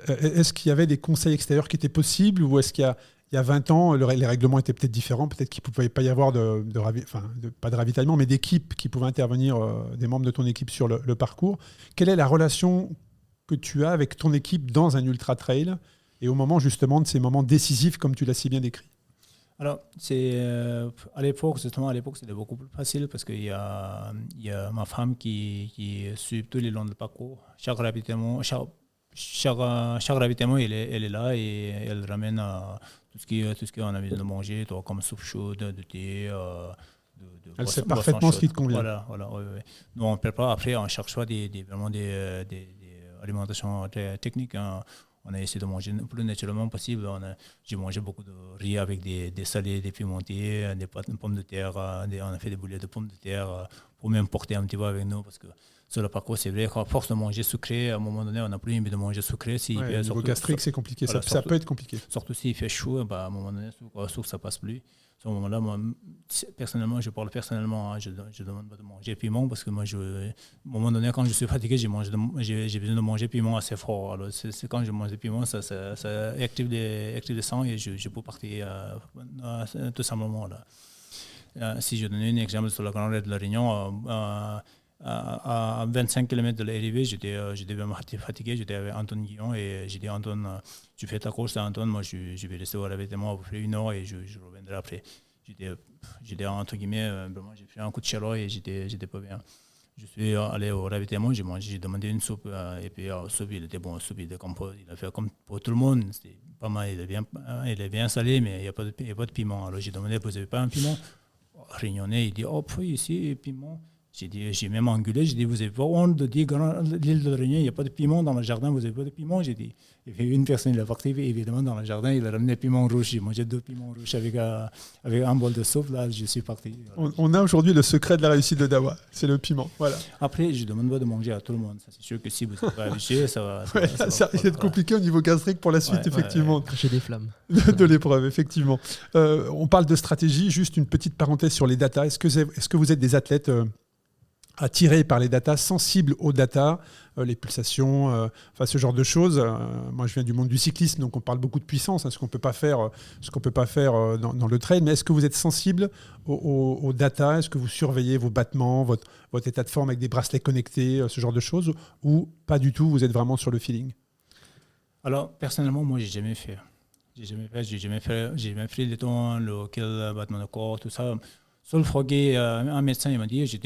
est-ce qu'il y avait des conseils extérieurs qui étaient possibles, ou est-ce qu'il y a 20 ans, les règlements étaient peut-être différents, peut-être qu'il ne pouvait pas y avoir pas de ravitaillement, mais d'équipes qui pouvaient intervenir, des membres de ton équipe sur le parcours. Quelle est la relation que tu as avec ton équipe dans un ultra-trail et au moment justement de ces moments décisifs comme tu l'as si bien décrit? Alors, à l'époque, c'était beaucoup plus facile parce qu'il y a ma femme qui suit tout le long du parcours. Chaque ravitaillement, elle est là et elle ramène tout ce qu'on a besoin de manger, comme soupe chaude, de thé. Elle sait parfaitement ce qui te convient. Voilà. Nous, on prépare après à chaque fois vraiment des alimentations très techniques. On a essayé de manger le plus naturellement possible. J'ai mangé beaucoup de riz avec des salés, des pimentés, des pâtes de pommes de terre. On a fait des boulettes de pommes de terre pour même porter un petit peu avec nous. Parce que sur le parcours, c'est vrai qu'à force de manger sucré, à un moment donné, on n'a plus envie de manger sucré. Au niveau gastrique, c'est compliqué. Voilà, ça peut être compliqué. Surtout s'il fait chaud, à un moment donné, ça passe plus. À ce moment-là, moi, personnellement, je parle personnellement, je demande pas de manger piment parce que moi, à un moment donné, quand je suis fatigué, j'ai besoin de manger piment assez fort. Alors, c'est quand je mange du piment, ça active le sang et je peux partir tout simplement. Là. Si je donne un exemple sur la Grande Raid de la Réunion, à 25 km de l'arrivée, j'étais vraiment fatigué. J'étais avec Antoine Guillon et j'ai dit Antoine, tu fais ta course à Antoine, moi je vais rester au ravitaillement à peu près 1 heure et je reviendrai après. J'étais entre guillemets, vraiment, j'ai fait un coup de chaleur et j'étais pas bien. Je suis allé au ravitaillement, j'ai demandé une soupe et puis la soupe, il était bon, soupe de compost, il a fait comme pour tout le monde, c'était pas mal, il est bien salé, mais il n'y a pas de piment. Alors j'ai demandé, vous n'avez pas un piment? Réunionnais, il dit, oh, puis ici, piment. J'ai même engueulé, j'ai dit, vous n'avez pas honte de dire l'île de la Réunion, il n'y a pas de piment dans le jardin, vous n'avez pas de piment? J'ai dit, il y avait une personne, il a parti évidemment dans le jardin, il a ramené le piment rouge, j'ai mangé 2 piments rouges avec un bol de soupe, là, je suis parti. On a aujourd'hui le secret de la réussite de Dawa, c'est le piment, voilà. Après, je ne demande pas de manger à tout le monde, ça, c'est sûr que si vous n'êtes pas habitué, ça va. Ça risque d'être compliqué au niveau gastrique pour la suite, effectivement. J'ai des flammes. De l'épreuve, effectivement. On parle de stratégie, juste une petite parenthèse sur les datas. Est-ce que vous êtes des athlètes attirés par les datas, sensibles aux datas, les pulsations, ce genre de choses. Moi, je viens du monde du cyclisme, donc on parle beaucoup de puissance, ce qu'on peut pas faire dans le trail. Mais est-ce que vous êtes sensible aux datas? Est-ce que vous surveillez vos battements, votre état de forme avec des bracelets connectés, ce genre de choses, ou pas du tout? Vous êtes vraiment sur le feeling? Alors, personnellement, moi, j'ai jamais fait. J'ai jamais pris le temps, lequel battement de corps, tout ça. Sur le Froggy, un médecin il m'a dit, j'ai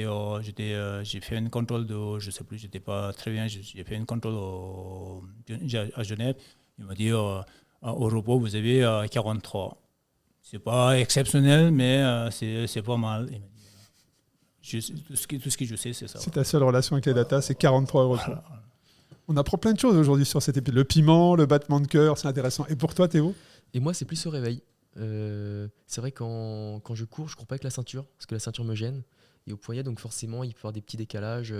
fait un contrôle de, je sais plus, j'étais pas très bien, j'ai fait un contrôle à Genève. Il m'a dit, au repos, vous avez 43. C'est pas exceptionnel, mais c'est pas mal. Il m'a dit, tout ce que je sais, c'est ça. C'est ta seule relation avec les data, c'est 43 euros. Voilà. On apprend plein de choses aujourd'hui sur cet épisode. Le piment, le battement de cœur, c'est intéressant. Et pour toi, Théo? Et moi, c'est plus au réveil. C'est vrai quand je cours pas avec la ceinture, parce que la ceinture me gêne. Et au poignet, donc forcément, il peut y avoir des petits décalages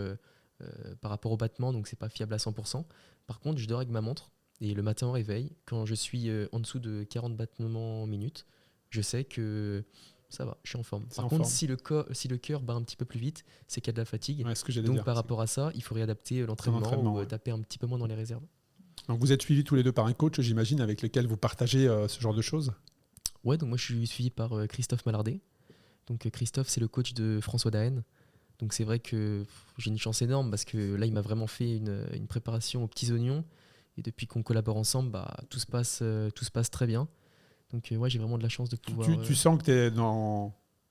par rapport au battement, donc c'est pas fiable à 100%. Par contre, je dors avec ma montre. Et le matin au réveil, quand je suis en dessous de 40 battements minutes, je sais que ça va, je suis en forme. Par contre, si le cœur bat un petit peu plus vite, c'est qu'il y a de la fatigue. Ouais, ce que j'allais Donc dire. par rapport à ça, il faut réadapter l'entraînement ou taper un petit peu moins dans les réserves. Donc vous êtes suivis tous les deux par un coach, j'imagine, avec lequel vous partagez ce genre de choses? Ouais, donc moi je suis suivi par Christophe Malardet. Donc Christophe, c'est le coach de François Daen. Donc c'est vrai que j'ai une chance énorme parce que là, il m'a vraiment fait une préparation aux petits oignons. Et depuis qu'on collabore ensemble, tout se passe très bien. Donc ouais, j'ai vraiment de la chance de pouvoir... Tu sens que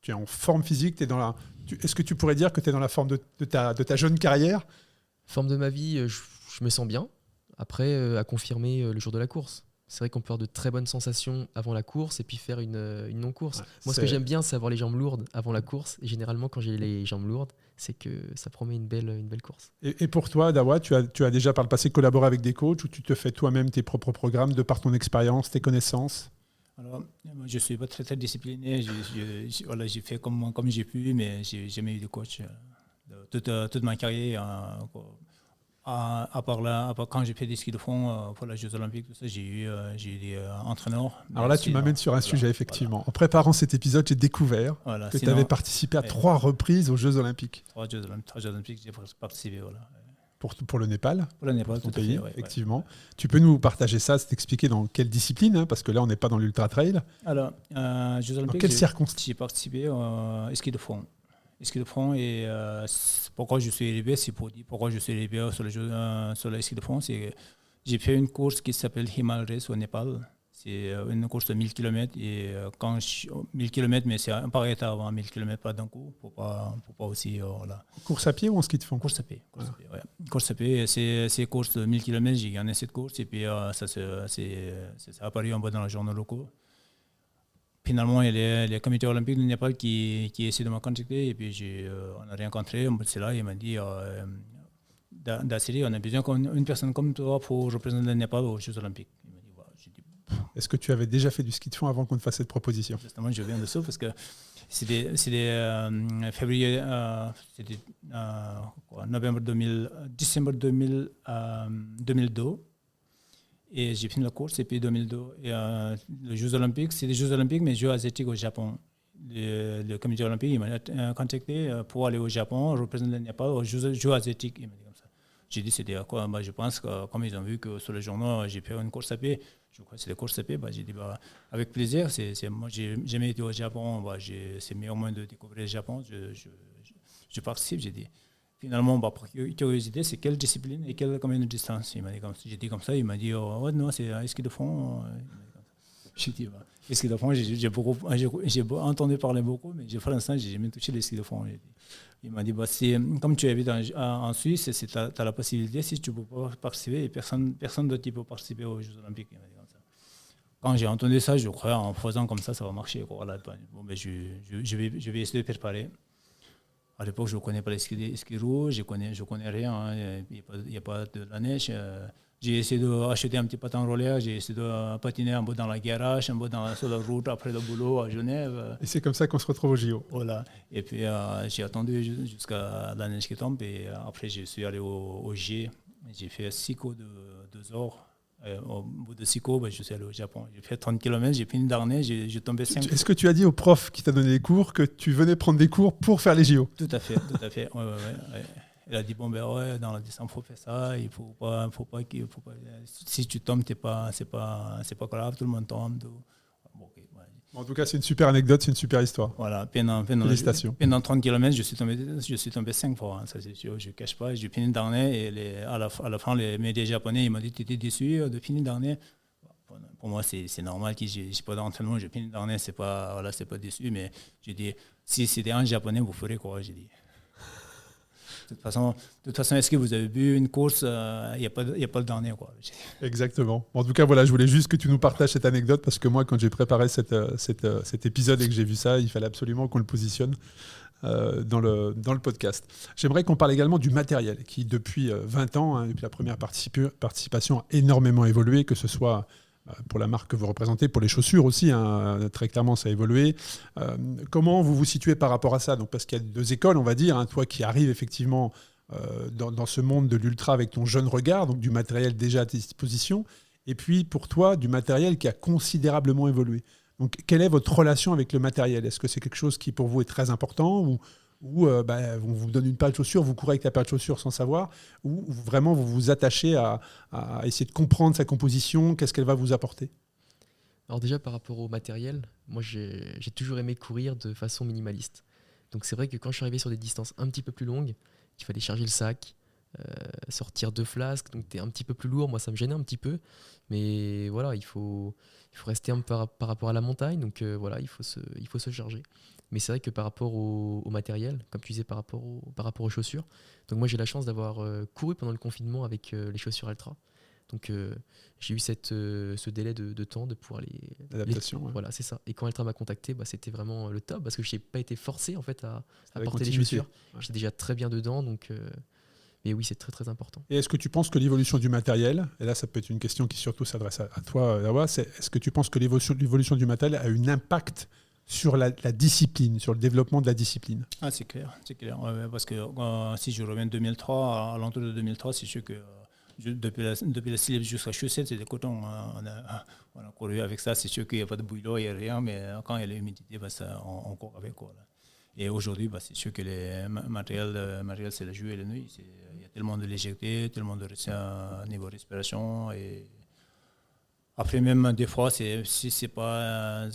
tu es en forme physique, est-ce que tu pourrais dire que tu es dans la forme de ta jeune carrière? Forme de ma vie, je me sens bien. Après, à confirmer le jour de la course. C'est vrai qu'on peut avoir de très bonnes sensations avant la course et puis faire une non-course. Ouais, Moi, ce que j'aime bien, c'est avoir les jambes lourdes avant la course. Et généralement, quand j'ai les jambes lourdes, c'est que ça promet une belle course. Et pour toi, Dawa, tu as déjà par le passé collaboré avec des coachs ou tu te fais toi-même tes propres programmes de par ton expérience, tes connaissances? Alors, moi, je ne suis pas très, très discipliné. Voilà, j'ai fait comme j'ai pu, mais je n'ai jamais eu de coach toute ma carrière. À part quand j'ai fait des skis de fond pour les Jeux Olympiques, tout ça, j'ai eu des entraîneurs. Alors là, tu m'amènes sur un sujet, effectivement. Voilà. En préparant cet épisode, j'ai découvert que tu avais participé à 3 reprises aux Jeux Olympiques. 3 Jeux Olympiques, j'ai participé. Voilà. Pour le Népal? Pour le Népal, ton tout pays, à fait, effectivement. Ouais. Tu peux nous partager ça, t'expliquer dans quelle discipline, hein, parce que là, on n'est pas dans l'ultra-trail. Alors, Jeux Olympiques, dans quelles circonstances? J'ai participé au ski de fond. Ski de fond et pourquoi je suis arrivé, c'est pour dire pourquoi je suis arrivé sur le ski de fond. J'ai fait une course qui s'appelle Himal Race au Népal. C'est une course de 1000 km. Et 1000 km, mais c'est un par étape avant 1000 km, pas d'un coup. Pour pas aussi. Voilà. Course à pied ou en ski de fond? Course à pied. Course à pied. C'est course de 1000 km. J'ai gagné cette course. Et puis ça a apparu en bas dans les journaux locaux. Finalement, il y a le comité olympique du Népal qui essaie de me contacter et puis on a rencontré. C'est là, il m'a dit Dassiri, on a besoin d'une personne comme toi pour représenter le Népal aux Jeux Olympiques. Il m'a dit, voilà. Est-ce que tu avais déjà fait du ski de fond avant qu'on te fasse cette proposition? Justement, je viens de ça parce que c'était février, c'était décembre 2002. Et j'ai fini la course, et puis 2002. Et les Jeux Olympiques, c'est des Jeux Olympiques, mais Jeux asiatiques au Japon. Le comité olympique il m'a contacté pour aller au Japon, représenter le Népal aux Jeux asiatiques. Il m'a dit comme ça. J'ai dit c'était à quoi? Je pense que comme ils ont vu que sur les journaux, j'ai fait une course à pied. Je crois que c'est la course à pied. J'ai dit avec plaisir. Moi, j'ai jamais été au Japon. C'est le meilleur moyen de découvrir le Japon. Je participe, j'ai dit. Finalement, par curiosité, c'est quelle discipline et combien de distance? Il m'a dit comme ça. J'ai dit comme ça, il m'a dit non, c'est ski de fond. J'ai dit ski de fond, j'ai entendu parler beaucoup, mais pour l'instant, j'ai jamais touché les skis de fond. Il m'a dit comme tu habites en Suisse, tu as la possibilité, si tu ne peux pas participer, et personne d'autre ne peut participer aux Jeux Olympiques. Il m'a dit comme ça. Quand j'ai entendu ça, je crois en faisant comme ça va marcher. Voilà. Je vais essayer de préparer. À l'époque, je ne connais pas les skis rouges, je connais rien, il n'y a pas de la neige. J'ai essayé d'acheter un petit patin roller, j'ai essayé de patiner un peu dans la garage, un peu sur la route après le boulot à Genève. Et c'est comme ça qu'on se retrouve au JO. Voilà. Et puis j'ai attendu jusqu'à la neige qui tombe et après je suis allé au G. J'ai fait 6 cours de 2 heures. Au bout de 6 cours, je suis allé au Japon. J'ai fait 30 km, j'ai fini dernier, j'ai tombé 5 fois. Est-ce que tu as dit au prof qui t'a donné les cours que tu venais prendre des cours pour faire les JO? Tout à fait. Ouais. Il a dit dans la descente, il faut faire ça, il faut pas, si tu tombes, c'est pas grave, tout le monde tombe. En tout cas, c'est une super anecdote, c'est une super histoire. Voilà, félicitations. Pendant 30 km, je suis tombé 5 fois. Ça, c'est sûr, je ne cache pas. J'ai fini dernier et à la fin, les médias japonais ils m'ont dit tu étais déçu de finir dernier. pour moi, c'est normal que j'ai pas d'entraînement, j'ai plus d'entraînement, c'est pas déçu, mais j'ai dit, si c'était en japonais, vous ferez quoi, j'ai dit. De toute façon, est-ce que vous avez vu une course, il n'y a pas le dernier, quoi. Exactement. En tout cas, voilà, je voulais juste que tu nous partages cette anecdote parce que moi, quand j'ai préparé cet épisode et que j'ai vu ça, il fallait absolument qu'on le positionne dans le podcast. J'aimerais qu'on parle également du matériel qui, depuis 20 ans, depuis la première participation, a énormément évolué, que ce soit pour la marque que vous représentez, pour les chaussures aussi, très clairement, ça a évolué. Comment vous vous situez par rapport à ça? Donc, parce qu'il y a deux écoles, on va dire, toi qui arrives effectivement dans ce monde de l'ultra avec ton jeune regard, donc du matériel déjà à tes dispositions, et puis pour toi, du matériel qui a considérablement évolué. Donc, quelle est votre relation avec le matériel? Est-ce que c'est quelque chose qui, pour vous, est très important ou on vous donne une paire de chaussures, vous courez avec la paire de chaussures sans savoir, ou vraiment vous vous attachez à essayer de comprendre sa composition, qu'est-ce qu'elle va vous apporter? Alors déjà, par rapport au matériel, moi j'ai toujours aimé courir de façon minimaliste. Donc c'est vrai que quand je suis arrivé sur des distances un petit peu plus longues, qu'il fallait charger le sac, sortir 2 flasques, donc t'es un petit peu plus lourd, moi ça me gênait un petit peu. Mais voilà, il faut rester un peu par rapport à la montagne, donc voilà, il faut se charger. Mais c'est vrai que par rapport au matériel, comme tu disais, par rapport aux chaussures, donc moi j'ai la chance d'avoir couru pendant le confinement avec les chaussures Altra. Donc j'ai eu ce délai de temps de pouvoir L'adaptation. Ouais. Voilà, c'est ça. Et quand Altra m'a contacté, c'était vraiment le top parce que je n'ai pas été forcé en fait à porter les chaussures. Ouais. J'étais déjà très bien dedans, donc mais oui, c'est très très important. Et est-ce que tu penses que l'évolution du matériel, et là ça peut être une question qui surtout s'adresse à toi, Dawa, est-ce que tu penses que l'évolution du matériel a un impact sur la discipline, sur le développement de la discipline? Ah, c'est clair. Ouais, parce que si je reviens 2003, à l'entour de 2003, c'est sûr que depuis la syllabe jusqu'à chaussette, c'est des cotons. On a couru avec ça. C'est sûr qu'il n'y a pas de bouillon, il n'y a rien, mais quand il y a l'humidité, on court avec. Quoi, là. Et aujourd'hui, c'est sûr que les matériels, c'est le jour et la nuit. Il y a tellement de légèreté, tellement de niveau respiration. Et après, même des fois, si c'est pas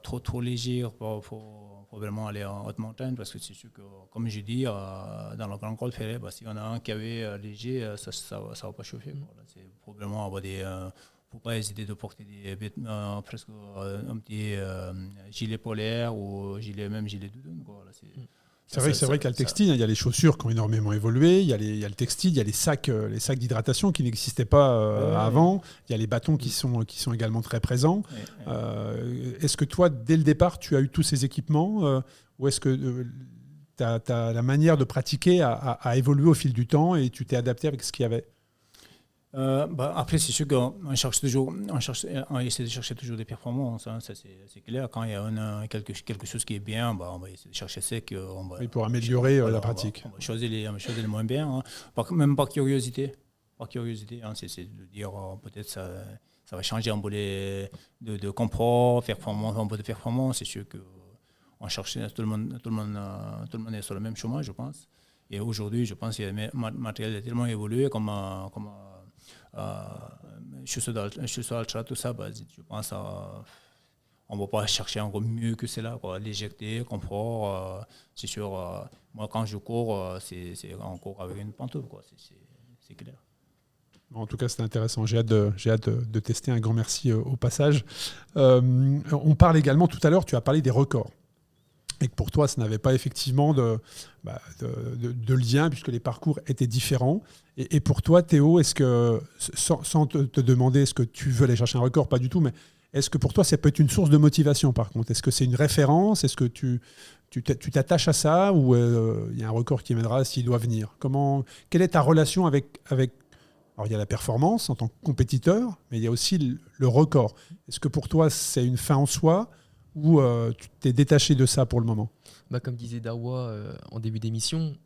trop léger, il faut vraiment aller en haute montagne parce que c'est sûr que, comme je dis, dans le grand col ferré, si on a un KV léger, ça va pas chauffer. C'est probablement avoir faut pas hésiter de porter presque un petit gilet polaire ou gilet doudoune. C'est vrai qu'à le textile, il y a les chaussures qui ont énormément évolué, il y a le textile, il y a les sacs d'hydratation qui n'existaient pas avant, il y a les bâtons qui sont également très présents. Est-ce que toi, dès le départ, tu as eu tous ces équipements ou est-ce que la manière de pratiquer a évolué au fil du temps et tu t'es adapté avec ce qu'il y avait? Après, c'est sûr qu'on on essaie de chercher toujours des performances, hein, ça c'est clair. Quand il y a quelque chose qui est bien, on va essayer de chercher ça. Pour améliorer la pratique. On va choisir les moins bien, hein. Même par curiosité. Hein, c'est de dire peut-être ça va changer un peu de confort, performance, un peu de performance. C'est sûr qu'on cherche, tout le monde est sur le même chemin, je pense. Et aujourd'hui, je pense que le matériel est tellement évolué comme chaussures Altra, tout ça, je pense on ne va pas chercher encore mieux que cela, quoi. Légèreté, confort, c'est sûr. Moi, quand je cours, on court avec une pantoufle, quoi. C'est clair. En tout cas, c'est intéressant. J'ai hâte de tester. Un grand merci au passage. On parle également, tout à l'heure, tu as parlé des records. Et que pour toi, ça n'avait pas effectivement de lien puisque les parcours étaient différents. Et pour toi, Théo, est-ce que, sans te demander est-ce que tu veux aller chercher un record, pas du tout, mais est-ce que pour toi, ça peut être une source de motivation par contre? Est-ce que c'est une référence? Est-ce que tu t'attaches à ça ou il y a un record qui viendra s'il doit venir? Quelle est ta relation avec alors, il y a la performance en tant que compétiteur, mais il y a aussi le record. Est-ce que pour toi, c'est une fin en soi ou tu t'es détaché de ça pour le moment? Comme disait Dawa en début d'émission,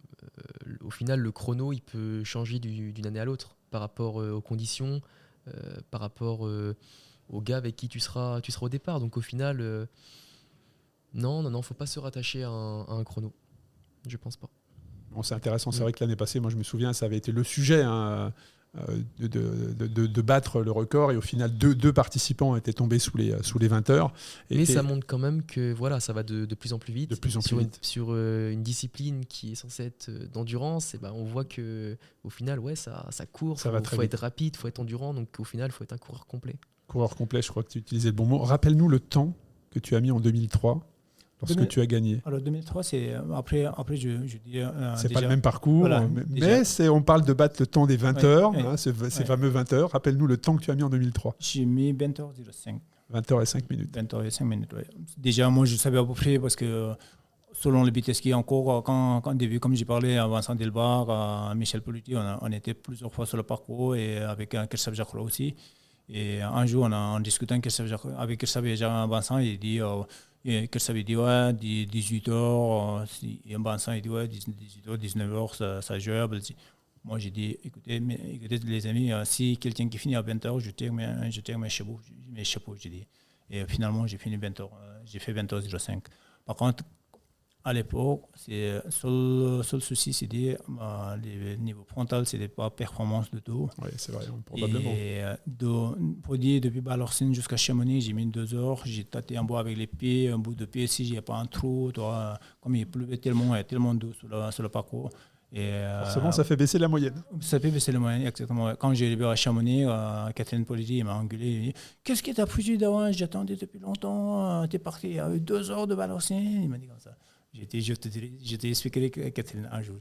au final, le chrono, il peut changer d'une année à l'autre par rapport aux conditions, par rapport aux gars avec qui tu seras au départ. Donc au final, non, faut pas se rattacher à un chrono. Je pense pas. Bon, c'est intéressant. C'est vrai que l'année passée, moi je me souviens, ça avait été le sujet de battre le record et au final deux participants étaient tombés sous les 20 heures. Mais ça montre quand même que voilà, ça va de plus en plus vite. De plus en plus vite. Sur une discipline qui est censée être d'endurance, et on voit que au final ça court. Ça va très faut vite. être rapide, faut être endurant, donc au final faut être un coureur complet. Coureur complet, je crois que tu utilisais le bon mot. Rappelle-nous le temps que tu as mis en 2003 lorsque tu as gagné. Alors 2003, c'est après je dis. C'est pas le même parcours, voilà, mais on parle de battre le temps des 20 heures, ouais, ces fameux 20 heures. Rappelle-nous le temps que tu as mis en 2003. J'ai mis 20h05. 20 heures et 5 minutes. 20h05 minutes, oui. Déjà, moi, je savais à peu près parce que selon le vitesse qui est en cours, quand au début, comme j'ai parlé à Vincent Delbar, à Michel Politi, on était plusieurs fois sur le parcours et avec Kersab Jakro aussi. Et un jour, en discutant avec Kersab et Vincent, il dit Kersab dit ouais, 18h, et Vincent il dit ouais, 18h, 19h, ça jouable. Moi, j'ai dit, écoutez, les amis, si quelqu'un qui finit à 20h, je tire mes chapeaux, j'ai dit. Et finalement, j'ai fini 20h. J'ai fait 20h05. Par contre, à l'époque, le seul souci, c'était le niveau frontal, c'était pas performance de tout. Oui, c'est vrai, probablement. Et pour dire, depuis Balorcine jusqu'à Chamonix, j'ai mis 2 heures. J'ai tâté en bois avec les pieds, un bout de pied, si j'ai pas un trou, comme il pleuvait tellement, il y a tellement d'eau sur le parcours. Forcément, ça fait baisser la moyenne. Ça fait baisser la moyenne, exactement. Quand j'ai arrivé à Chamonix, Catherine Politi m'a engueulé. Il m'a dit qu'est-ce qui t'a foutu d'avance? J'attendais depuis longtemps. T'es parti, il y a eu 2 heures de Balorcine. Il m'a dit comme ça. Je t'ai expliqué, Catherine, un jour.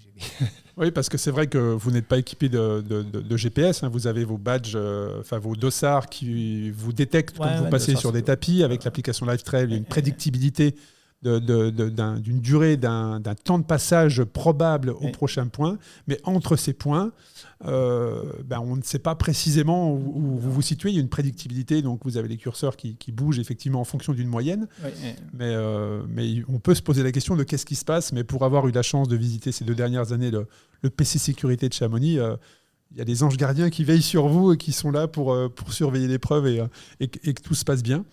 Oui, parce que c'est vrai que vous n'êtes pas équipé de GPS. Hein. Vous avez vos badges, vos dossards qui vous détectent quand vous passez sur des tapis. Avec l'application LiveTrail, il y a une prédictibilité d'une durée, d'un temps de passage probable au prochain point. Mais entre ces points, on ne sait pas précisément où vous vous situez. Il y a une prédictibilité, donc vous avez les curseurs qui bougent effectivement en fonction d'une moyenne. Mais on peut se poser la question de qu'est-ce qui se passe. Mais pour avoir eu la chance de visiter ces 2 dernières années le PC Sécurité de Chamonix, il y a des anges gardiens qui veillent sur vous et qui sont là pour surveiller l'épreuve et que tout se passe bien.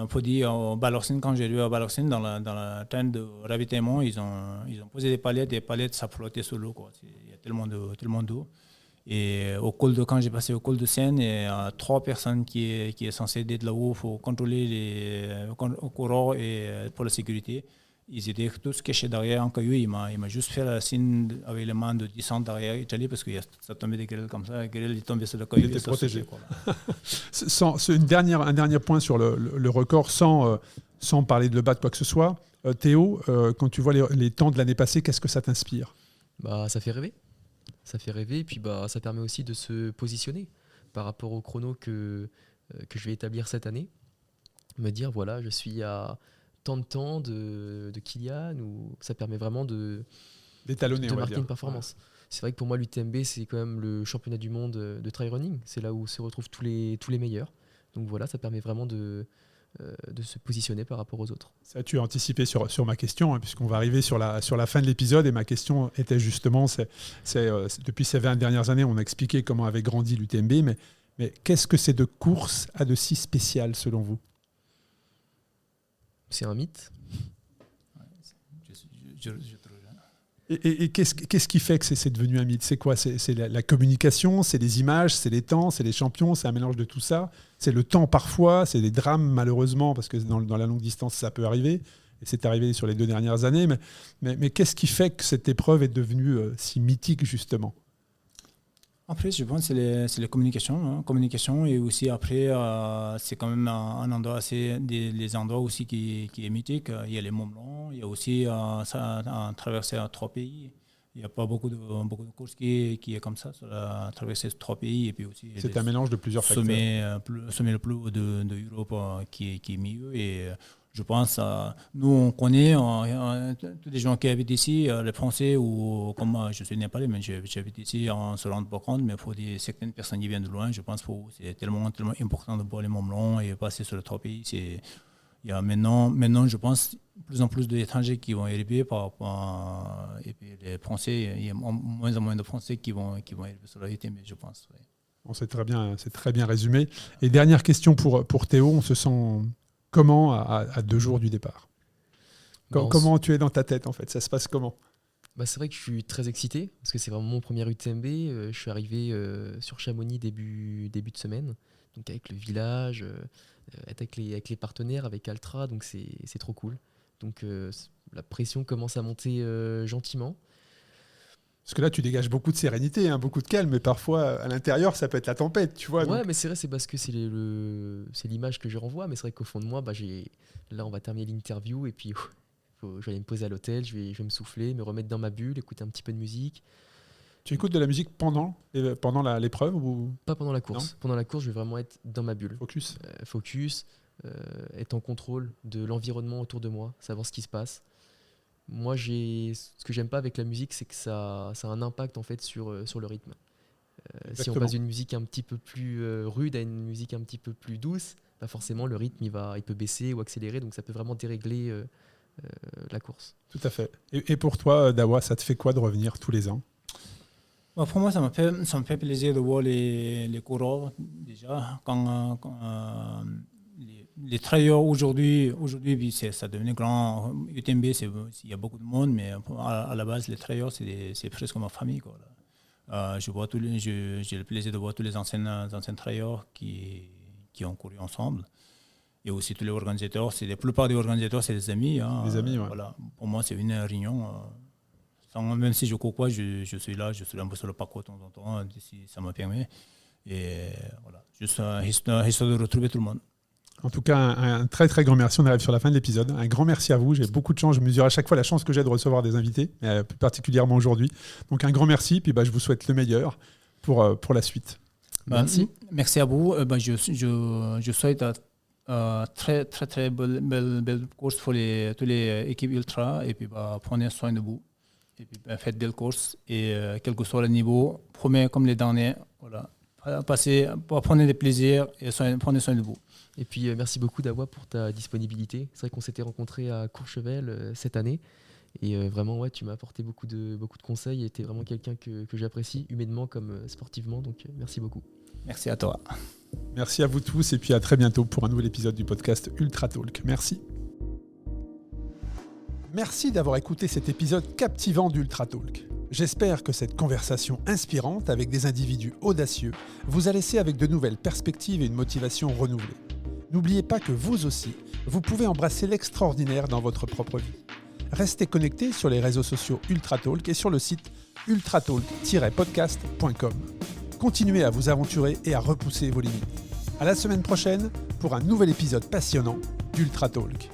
Faut dire, au Balorcine, quand j'ai arrivé à Balorcine, dans la tente de ravitaillement, ils ont posé des palettes, ça flottait sous l'eau. Il y a tellement d'eau. Et quand j'ai passé au col de Seine, il y a 3 personnes qui est censé être là-haut. Il faut contrôler les coureurs et pour la sécurité. Ils étaient tous cachés derrière un caillou. Il m'a juste fait le signe avec les mains de descendre derrière Italie parce que ça tombait des grêles comme ça. La grêle est tombée sur le caillou. Il était protégé. Un dernier point sur le record, sans parler de le battre quoi que ce soit. Théo, quand tu vois les temps de l'année passée, qu'est-ce que ça t'inspire? Ça fait rêver. Ça fait rêver et puis ça permet aussi de se positionner par rapport au chrono que je vais établir cette année. Me dire, voilà, je suis à tant de temps de Kylian, ou ça permet vraiment d'étalonner, de marquer une performance. Ouais. C'est vrai que pour moi, l'UTMB, c'est quand même le championnat du monde de trail running. C'est là où se retrouvent tous les meilleurs. Donc voilà, ça permet vraiment de se positionner par rapport aux autres. Ça, tu as anticipé sur ma question, hein, puisqu'on va arriver sur la fin de l'épisode. Et ma question était justement, depuis ces 20 dernières années, on a expliqué comment avait grandi l'UTMB, mais qu'est-ce que ces 2 courses a de si spécial selon vous? C'est un mythe. Et qu'est-ce qui fait que c'est devenu un mythe? C'est quoi? C'est la communication, c'est les images, c'est les temps, c'est les champions, c'est un mélange de tout ça. C'est le temps parfois, c'est des drames malheureusement, parce que dans la longue distance, ça peut arriver. Et c'est arrivé sur les 2 dernières années. Mais qu'est-ce qui fait que cette épreuve est devenue si mythique justement? Après, je pense que c'est la communication. Communication, et aussi après, c'est quand même un endroit les endroits aussi qui est mythique. Il y a les Mont Blanc, il y a aussi ça traverser 3 pays. Il n'y a pas beaucoup de courses qui est comme ça, traverser 3 pays. Et puis aussi, c'est un mélange de plusieurs facteurs. Sommet le plus haut de l'Europe qui est mieux. Et je pense, nous, on connaît tous les gens qui habitent ici, les Français, ou comme moi, je suis népalais, mais j'habite ici, on se rend pas compte, mais il faut dire certaines personnes qui viennent de loin. Je pense que c'est tellement important de voir les Mont Blanc et passer sur les 3 pays. Il y a maintenant, je pense, de plus en plus d'étrangers qui vont arriver et puis les Français, il y a moins en moins de Français qui vont arriver sur la UTMB, je pense. Oui. Bon, c'est très bien résumé. Et dernière question pour Théo, on se sent comment à 2 jours du départ? Comment tu es dans ta tête en fait? Ça se passe comment? C'est vrai que je suis très excité parce que c'est vraiment mon premier UTMB. Je suis arrivé sur Chamonix début de semaine, donc avec le village, être avec les partenaires, avec Altra, donc c'est trop cool. Donc la pression commence à monter gentiment. Parce que là, tu dégages beaucoup de sérénité, hein, beaucoup de calme, mais parfois, à l'intérieur, ça peut être la tempête, tu vois. Ouais, donc. mais c'est vrai, c'est parce que c'est l'image que je renvoie, mais c'est vrai qu'au fond de moi, là, on va terminer l'interview et puis je vais aller me poser à l'hôtel, je vais me souffler, me remettre dans ma bulle, écouter un petit peu de musique. Tu écoutes de la musique pendant l'épreuve ou Pas pendant la course. Non. Pendant la course, je vais vraiment être dans ma bulle. focus? Focus, être en contrôle de l'environnement autour de moi, savoir ce qui se passe. Moi, ce que j'aime pas avec la musique, c'est que ça a un impact en fait sur le rythme. Si on Exactement. passe d'une musique un petit peu plus rude à une musique un petit peu plus douce, bah forcément le rythme il peut baisser ou accélérer, donc ça peut vraiment dérégler la course. Tout à fait. Et pour toi, Dawa, ça te fait quoi de revenir tous les ans? Pour moi, ça me fait plaisir de voir les coureurs déjà. Les trailers aujourd'hui, ça devenait grand. UTMB, il y a beaucoup de monde, mais à la base, les trailers, c'est presque ma famille, quoi. J'ai le plaisir de voir tous les anciens trailers qui ont couru ensemble. Et aussi tous les organisateurs. La plupart des organisateurs, c'est des amis. Des amis, ouais. Voilà. Pour moi, c'est une réunion. Même si je ne cours pas, je suis là un peu sur le parcours de temps en temps, si ça me permet. Et voilà, juste histoire de retrouver tout le monde. En tout cas, un très très grand merci. On arrive sur la fin de l'épisode. Un grand merci à vous. J'ai beaucoup de chance. Je mesure à chaque fois la chance que j'ai de recevoir des invités, plus particulièrement aujourd'hui. Donc un grand merci. Puis je vous souhaite le meilleur pour la suite. Merci. Merci à vous. Je souhaite très très très belle course pour toutes les équipes ultra. Et puis prenez soin de vous. Et puis faites belle course. Et quel que soit le niveau, premier comme les derniers, voilà. Prenez des plaisirs et prenez soin de vous. Et puis merci beaucoup Dawa pour ta disponibilité. C'est vrai qu'on s'était rencontrés à Courchevel cette année. Et vraiment, ouais, tu m'as apporté beaucoup de conseils et tu es vraiment quelqu'un que j'apprécie humainement comme sportivement. Donc merci beaucoup. Merci à toi. Merci à vous tous et puis à très bientôt pour un nouvel épisode du podcast Ultra Talk. Merci. Merci d'avoir écouté cet épisode captivant d'Ultra Talk. J'espère que cette conversation inspirante avec des individus audacieux vous a laissé avec de nouvelles perspectives et une motivation renouvelée. N'oubliez pas que vous aussi, vous pouvez embrasser l'extraordinaire dans votre propre vie. Restez connectés sur les réseaux sociaux Ultra Talk et sur le site ultratalk-podcast.com. Continuez à vous aventurer et à repousser vos limites. À la semaine prochaine pour un nouvel épisode passionnant d'Ultra Talk.